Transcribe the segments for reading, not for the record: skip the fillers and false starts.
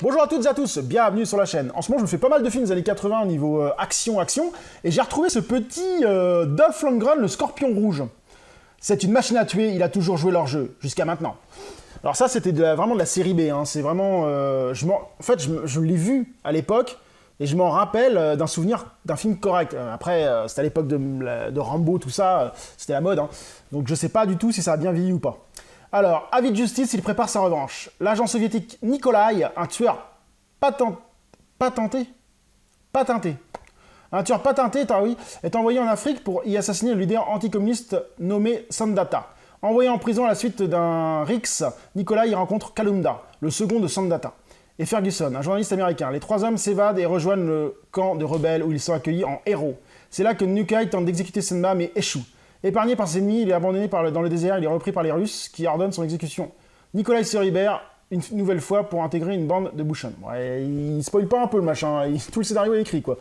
Bonjour à toutes et à tous, bienvenue sur la chaîne. En ce moment, je me fais pas mal de films des années 80 au niveau action, et j'ai retrouvé ce petit Dolph Lundgren, le Scorpion Rouge. C'est une machine à tuer, il a toujours joué leur jeu, jusqu'à maintenant. Alors ça, c'était vraiment de la série B, hein. C'est vraiment... je l'ai vu à l'époque, et je m'en rappelle d'un souvenir d'un film correct. Après, c'était à l'époque de Rambo, tout ça, c'était la mode, hein. Donc je sais pas du tout si ça a bien vieilli ou pas. Alors, avis de justice, il prépare sa revanche. L'agent soviétique Nikolai, un tueur patenté. Un tueur patenté, oui, est envoyé en Afrique pour y assassiner le leader anticommuniste nommé Sandata. Envoyé en prison à la suite d'un rixe, Nikolai y rencontre Kalunda, le second de Sandata, et Ferguson, un journaliste américain. Les trois hommes s'évadent et rejoignent le camp de rebelles où ils sont accueillis en héros. C'est là que Nikolai tente d'exécuter Senma mais échoue. Épargné par ses ennemis, il est abandonné dans le désert, il est repris par les Russes qui ordonnent son exécution. Nikolai se libère une nouvelle fois pour intégrer une bande de bouchons. Ouais, il spoil pas un peu le machin, tout le scénario est écrit quoi.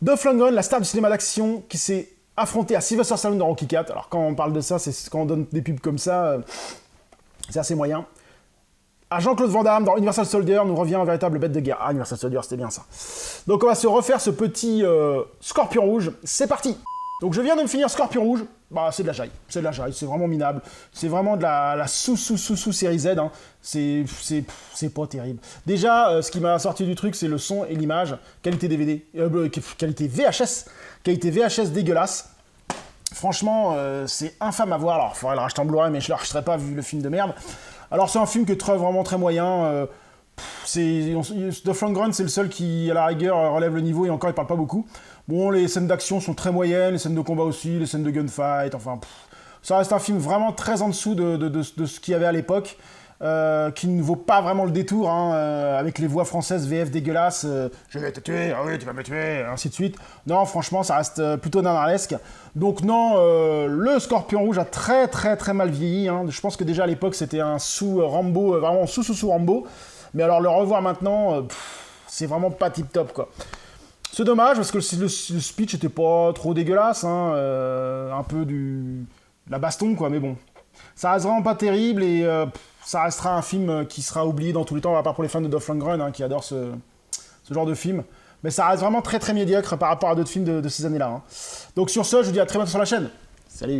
Dolph Lundgren, la star du cinéma d'action qui s'est affronté à Sylvester Stallone dans Rocky IV. Alors quand on parle de ça, c'est quand on donne des pubs comme ça, c'est assez moyen. À Jean-Claude Van Damme dans Universal Soldier, nous revient un véritable bête de guerre. Ah, Universal Soldier, c'était bien ça. Donc on va se refaire ce petit Scorpion Rouge. C'est parti! Donc je viens de me finir Scorpion Rouge, bah c'est de la jaille, c'est vraiment minable, c'est vraiment de la sous-série Z, hein. C'est pas terrible. Déjà, ce qui m'a sorti du truc, c'est le son et l'image, qualité DVD, qualité VHS dégueulasse. Franchement, c'est infâme à voir, alors il faudrait le racheter en Blu-ray, mais je le rachèterai pas vu le film de merde. Alors c'est un film que je trouve vraiment très moyen, Dolph Lundgren, c'est le seul qui, à la rigueur, relève le niveau, et encore, il parle pas beaucoup. Bon, les scènes d'action sont très moyennes, les scènes de combat aussi, les scènes de gunfight, enfin... ça reste un film vraiment très en dessous de ce qu'il y avait à l'époque, qui ne vaut pas vraiment le détour, hein, avec les voix françaises VF dégueulasses, je vais te tuer, ah oui, tu vas me tuer, ainsi de suite. Non, franchement, ça reste plutôt nanarlesque. Donc non, le Scorpion Rouge a très mal vieilli, hein. Je pense que déjà à l'époque, c'était un sous-Rambo, vraiment sous-Rambo. Mais alors le revoir maintenant, c'est vraiment pas tip-top, quoi. C'est dommage, parce que le speech était pas trop dégueulasse, hein, un peu de la baston, quoi, mais bon. Ça reste vraiment pas terrible, et ça restera un film qui sera oublié dans tous les temps, à part pour les fans de Dolph Lundgren, hein, qui adorent ce genre de film. Mais ça reste vraiment très médiocre par rapport à d'autres films de ces années-là, hein. Donc sur ce, je vous dis à très bientôt sur la chaîne. Salut!